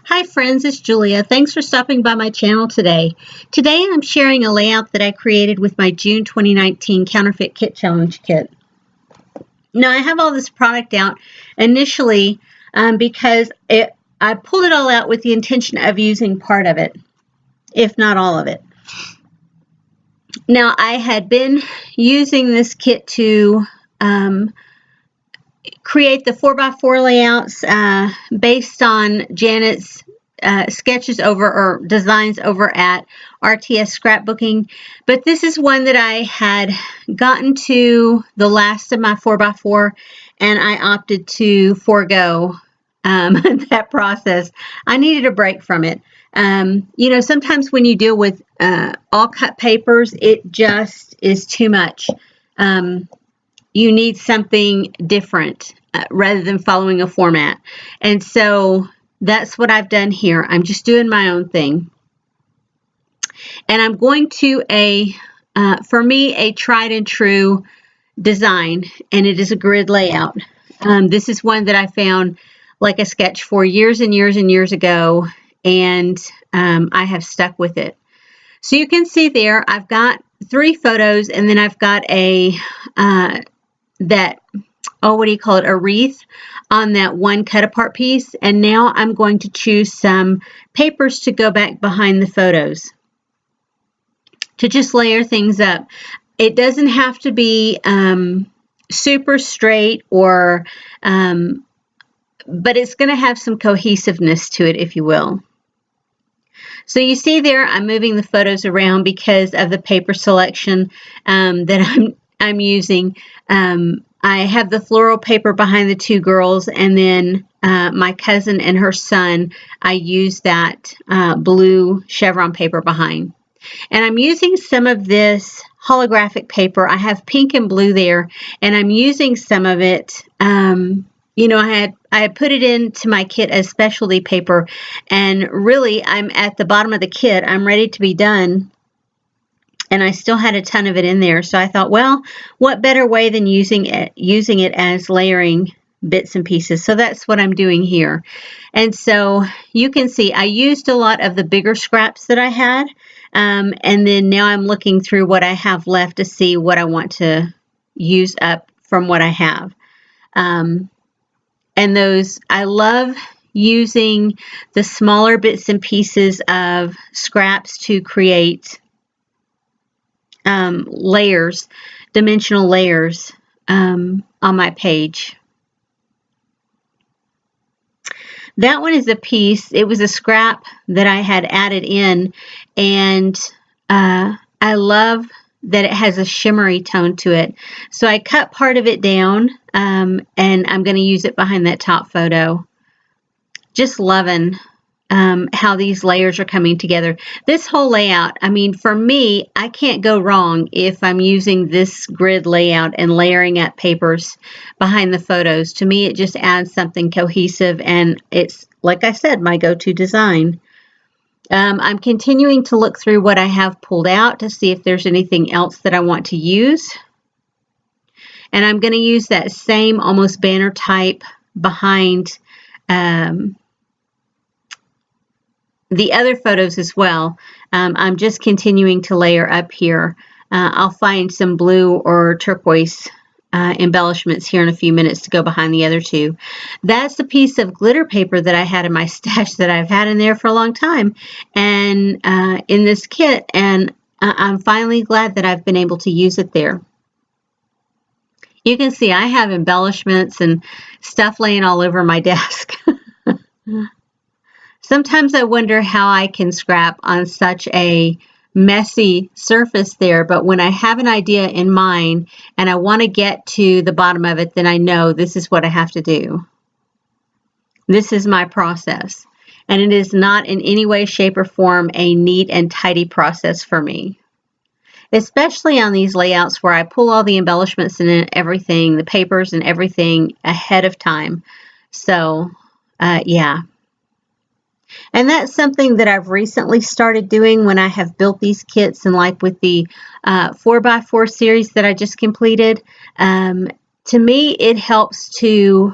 Hi friends, it's Julia. Thanks for stopping by my channel today. Today I'm sharing a layout that I created with my June 2019 Counterfeit Kit Challenge kit. Now I have all this product out initially because I pulled it all out with the intention of using part of it, if not all of it. Now I had been using this kit to create the 4x4 layouts based on Janet's sketches over or designs over at RTS Scrapbooking, but this is one that I had gotten to the last of my 4x4 and I opted to forego that process. I needed a break from it. You know, sometimes when you deal with all cut papers, it just is too much. You need something different rather than following a format. And so that's what I've done here. I'm just doing my own thing. And I'm going to for me, a tried and true design, and it is a grid layout. This is one that I found like a sketch for years and years and years ago, and I have stuck with it. So you can see there, I've got 3 photos, and then I've got a what do you call it, a wreath on that one cut apart piece. And now I'm going to choose some papers to go back behind the photos to just layer things up. It doesn't have to be super straight or but it's going to have some cohesiveness to it, if you will. So you see there, I'm moving the photos around because of the paper selection that I'm using. I have the floral paper behind the 2 girls, and then my cousin and her son, I use that blue chevron paper behind. And I'm using some of this holographic paper. I have pink and blue there, and I'm using some of it. You know, I had put it into my kit as specialty paper, and really I'm at the bottom of the kit. I'm ready to be done. And I still had a ton of it in there. So I thought, well, what better way than using it as layering bits and pieces. So that's what I'm doing here. And so you can see I used a lot of the bigger scraps that I had. And then now I'm looking through what I have left to see what I want to use up from what I have. And those, I love using the smaller bits and pieces of scraps to create layers, dimensional layers on my page. That one is a piece. It was a scrap that I had added in, and I love that it has a shimmery tone to it. So I cut part of it down, and I'm going to use it behind that top photo. Just loving how these layers are coming together. This whole layout, I mean, for me, I can't go wrong if I'm using this grid layout and layering up papers behind the photos. To me, it just adds something cohesive, and it's, like I said, my go-to design. I'm continuing to look through what I have pulled out to see if there's anything else that I want to use. And I'm going to use that same almost banner type behind the other photos as well. I'm just continuing to layer up here. I'll find some blue or turquoise embellishments here in a few minutes to go behind the other 2. That's the piece of glitter paper that I had in my stash that I've had in there for a long time, and in this kit, and I'm finally glad that I've been able to use it there. You can see I have embellishments and stuff laying all over my desk. Sometimes I wonder how I can scrap on such a messy surface there, but when I have an idea in mind and I want to get to the bottom of it, then I know this is what I have to do. This is my process, and it is not in any way, shape, or form a neat and tidy process for me, especially on these layouts where I pull all the embellishments and everything, the papers and everything ahead of time. So, yeah. And that's something that I've recently started doing when I have built these kits, and like with the 4x4 series that I just completed. To me, it helps to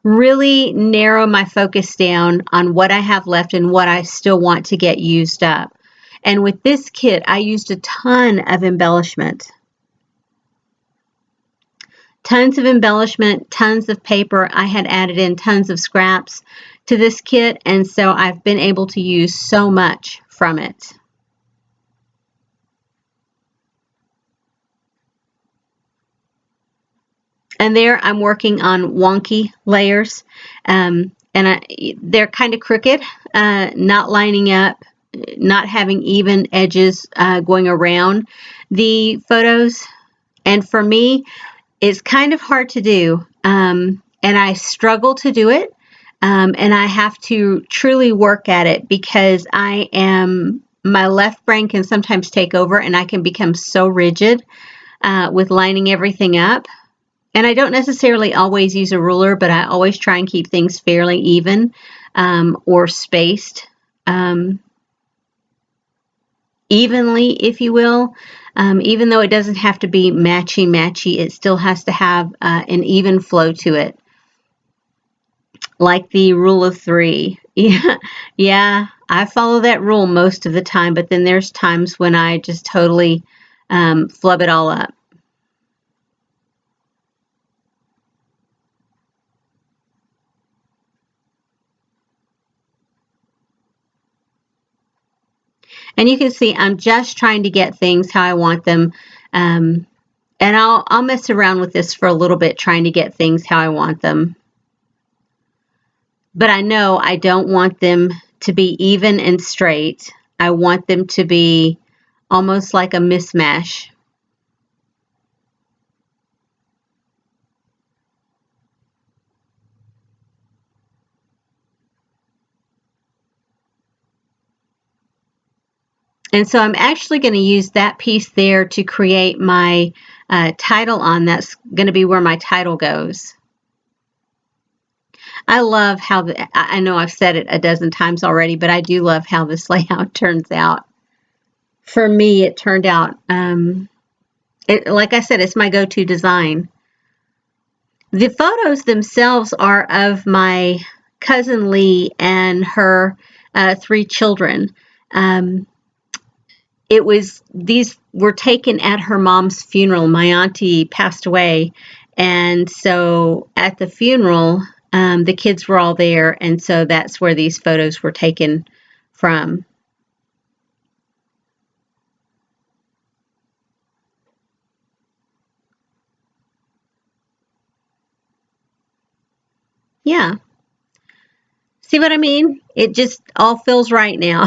really narrow my focus down on what I have left and what I still want to get used up. And with this kit, I used a ton of embellishment. Tons of embellishment, tons of paper. I had added in tons of scraps to this kit, and so I've been able to use so much from it. And there I'm working on wonky layers, and they're kind of crooked, not lining up, not having even edges going around the photos. And for me, it's kind of hard to do, and I struggle to do it, and I have to truly work at it because my left brain can sometimes take over, and I can become so rigid with lining everything up. And I don't necessarily always use a ruler, but I always try and keep things fairly even or spaced evenly, if you will. Even though it doesn't have to be matchy-matchy, it still has to have an even flow to it. Like the rule of three. Yeah, I follow that rule most of the time, but then there's times when I just totally flub it all up. And you can see I'm just trying to get things how I want them. And I'll mess around with this for a little bit, trying to get things how I want them. But I know I don't want them to be even and straight. I want them to be almost like a mismatch. And so I'm actually going to use that piece there to create my title on. That's going to be where my title goes. I love how, I know I've said it a dozen times already, but I do love how this layout turns out. For me, it turned out, like I said, it's my go-to design. The photos themselves are of my cousin Lee and her 3 children. These were taken at her mom's funeral. My auntie passed away, and so at the funeral, the kids were all there, and so that's where these photos were taken from. Yeah. See what I mean? It just all feels right now.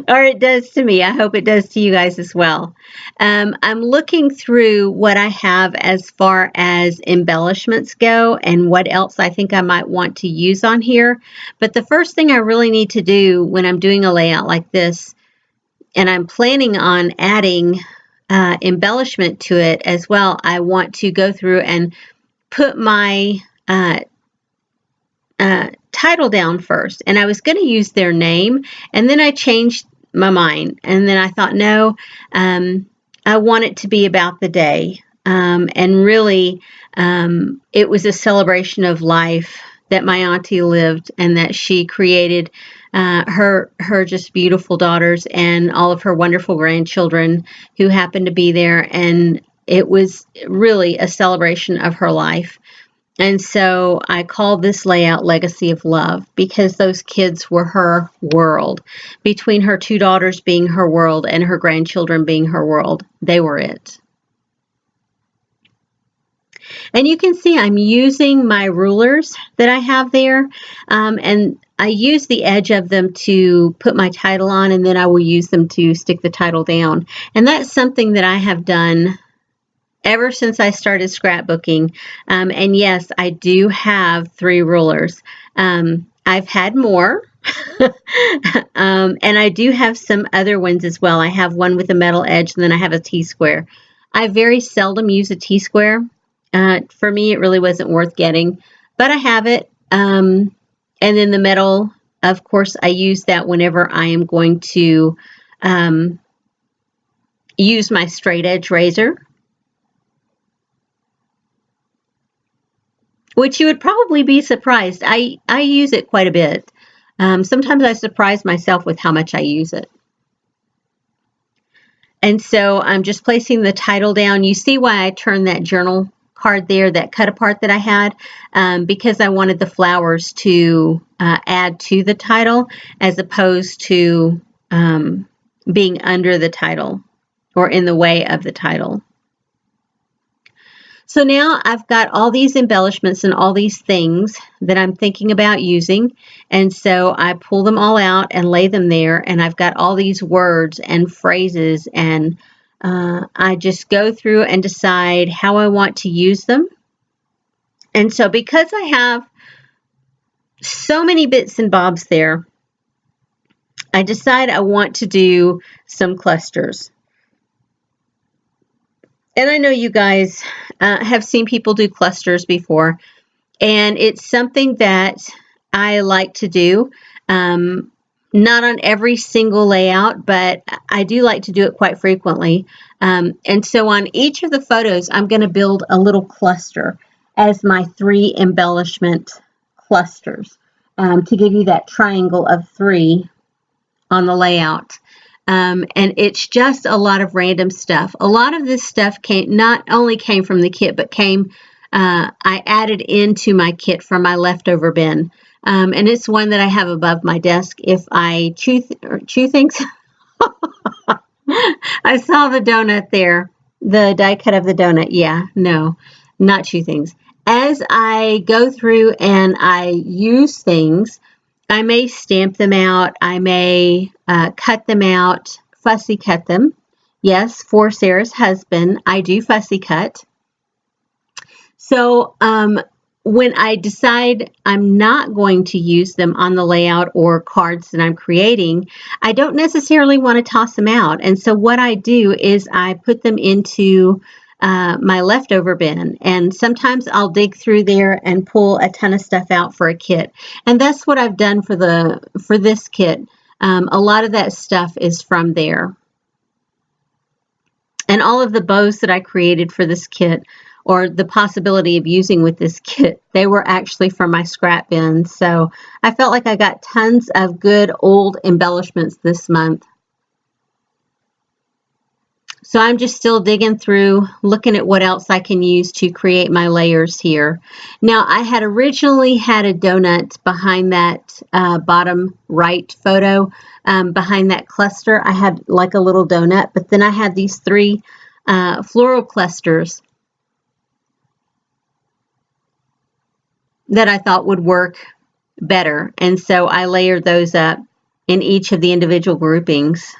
Or it does to me. I hope it does to you guys as well. I'm looking through what I have as far as embellishments go and what else I think I might want to use on here. But the first thing I really need to do when I'm doing a layout like this, and I'm planning on adding embellishment to it as well, I want to go through and put my title down first. And I was going to use their name, and then I changed my mind. And then I thought, no, I want it to be about the day. And really, it was a celebration of life that my auntie lived and that she created her just beautiful daughters and all of her wonderful grandchildren who happened to be there. And it was really a celebration of her life. And so I call this layout Legacy of Love because those kids were her world. Between her 2 daughters being her world and her grandchildren being her world, they were it. And you can see I'm using my rulers that I have there, and I use the edge of them to put my title on, and then I will use them to stick the title down. And that's something that I have done ever since I started scrapbooking. And yes, I do have 3 rulers. I've had more. And I do have some other ones as well. I have one with a metal edge, and then I have a T-square. I very seldom use a T-square. For me, it really wasn't worth getting, but I have it. And then the metal, of course, I use that whenever I am going to use my straight edge razor. which you would probably be surprised. I use it quite a bit. Sometimes I surprise myself with how much I use it. And so I'm just placing the title down. You see why I turned that journal card there, that cut apart that I had, because I wanted the flowers to add to the title as opposed to being under the title or in the way of the title. So now I've got all these embellishments and all these things that I'm thinking about using. And so I pull them all out and lay them there. And I've got all these words and phrases. And I just go through and decide how I want to use them. And so because I have so many bits and bobs there, I decide I want to do some clusters. And I know you guys have seen people do clusters before, and it's something that I like to do. Not on every single layout, but I do like to do it quite frequently. And so on each of the photos, I'm going to build a little cluster as my 3 embellishment clusters to give you that triangle of 3 on the layout. And it's just a lot of random stuff. A lot of this stuff not only came from the kit, but I added into my kit from my leftover bin. And it's one that I have above my desk if I chew things. I saw the donut there, the die cut of the donut. Yeah, no, not chew things. As I go through and I use things, I may stamp them out. I may cut them out, fussy cut them. Yes, for Sarah's husband, I do fussy cut. So when I decide I'm not going to use them on the layout or cards that I'm creating, I don't necessarily want to toss them out. And so what I do is I put them into my leftover bin, and sometimes I'll dig through there and pull a ton of stuff out for a kit. And that's what I've done for this kit. A lot of that stuff is from there. And all of the bows that I created for this kit, or the possibility of using with this kit, they were actually from my scrap bin. So I felt like I got tons of good old embellishments this month. So I'm just still digging through, looking at what else I can use to create my layers here. Now, I had originally had a donut behind that bottom right photo. Behind that cluster, I had like a little donut, but then I had these 3 floral clusters that I thought would work better. And so I layered those up in each of the individual groupings.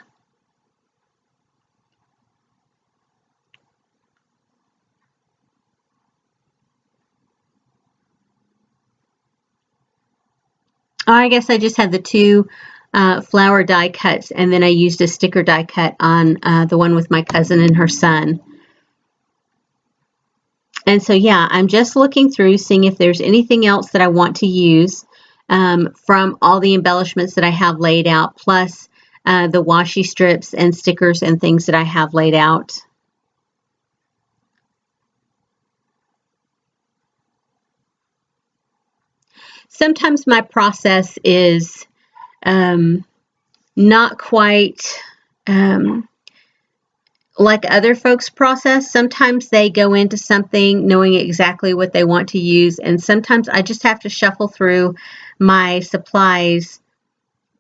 I guess I just had the 2 flower die cuts, and then I used a sticker die cut on the one with my cousin and her son. And so, yeah, I'm just looking through, seeing if there's anything else that I want to use from all the embellishments that I have laid out, plus the washi strips and stickers and things that I have laid out. Sometimes my process is not quite like other folks' process. Sometimes they go into something knowing exactly what they want to use, and sometimes I just have to shuffle through my supplies,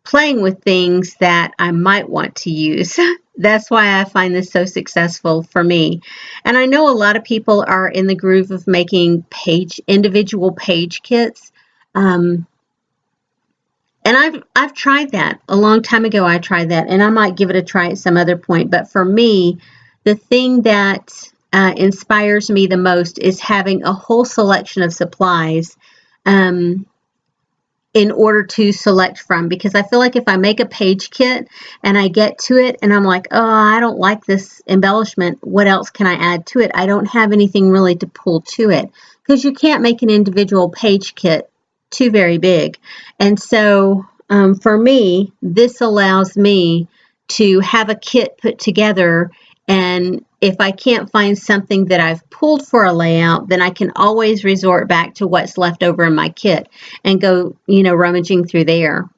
playing with things that I might want to use. That's why I find this so successful for me. And I know a lot of people are in the groove of making individual page kits. And I've tried that a long time ago. I tried that, and I might give it a try at some other point. But for me, the thing that inspires me the most is having a whole selection of supplies in order to select from, because I feel like if I make a page kit and I get to it and I'm like, oh, I don't like this embellishment, what else can I add to it? I don't have anything really to pull to it, because you can't make an individual page kit too very big. And so for me, this allows me to have a kit put together And if I can't find something that I've pulled for a layout, then I can always resort back to what's left over in my kit and go, rummaging through there.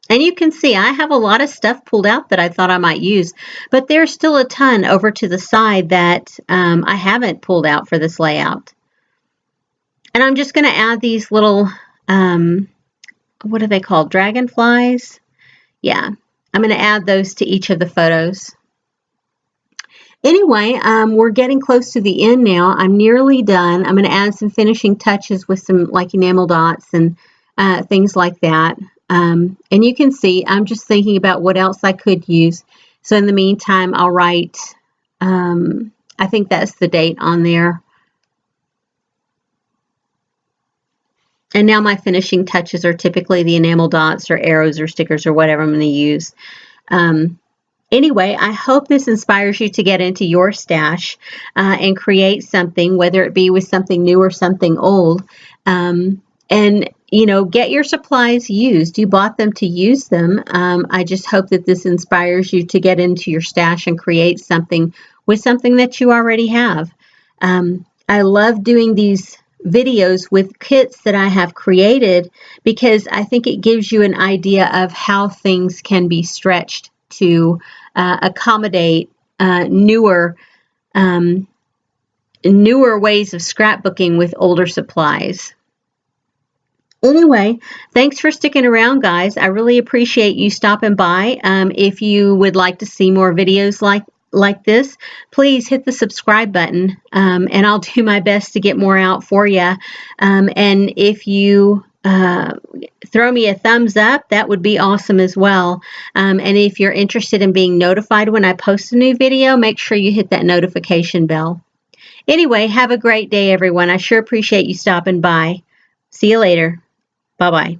And you can see I have a lot of stuff pulled out that I thought I might use, but there's still a ton over to the side that I haven't pulled out for this layout. And I'm just going to add these little, what are they called? Dragonflies? Yeah, I'm going to add those to each of the photos. Anyway, we're getting close to the end now. I'm nearly done. I'm going to add some finishing touches with some like enamel dots and things like that. And you can see I'm just thinking about what else I could use. So in the meantime, I'll write, I think that's the date on there. And now my finishing touches are typically the enamel dots or arrows or stickers or whatever I'm going to use. Anyway, I hope this inspires you to get into your stash and create something, whether it be with something new or something old. And, get your supplies used. You bought them to use them. I just hope that this inspires you to get into your stash and create something with something that you already have. I love doing these videos with kits that I have created because I think it gives you an idea of how things can be stretched to accommodate newer ways of scrapbooking with older supplies. Anyway, thanks for sticking around, guys. I really appreciate you stopping by. If you would like to see more videos like this, please hit the subscribe button, and I'll do my best to get more out for you. And if you throw me a thumbs up, that would be awesome as well. And if you're interested in being notified when I post a new video, make sure you hit that notification bell. Anyway, have a great day, everyone. I sure appreciate you stopping by. See you later. Bye-bye.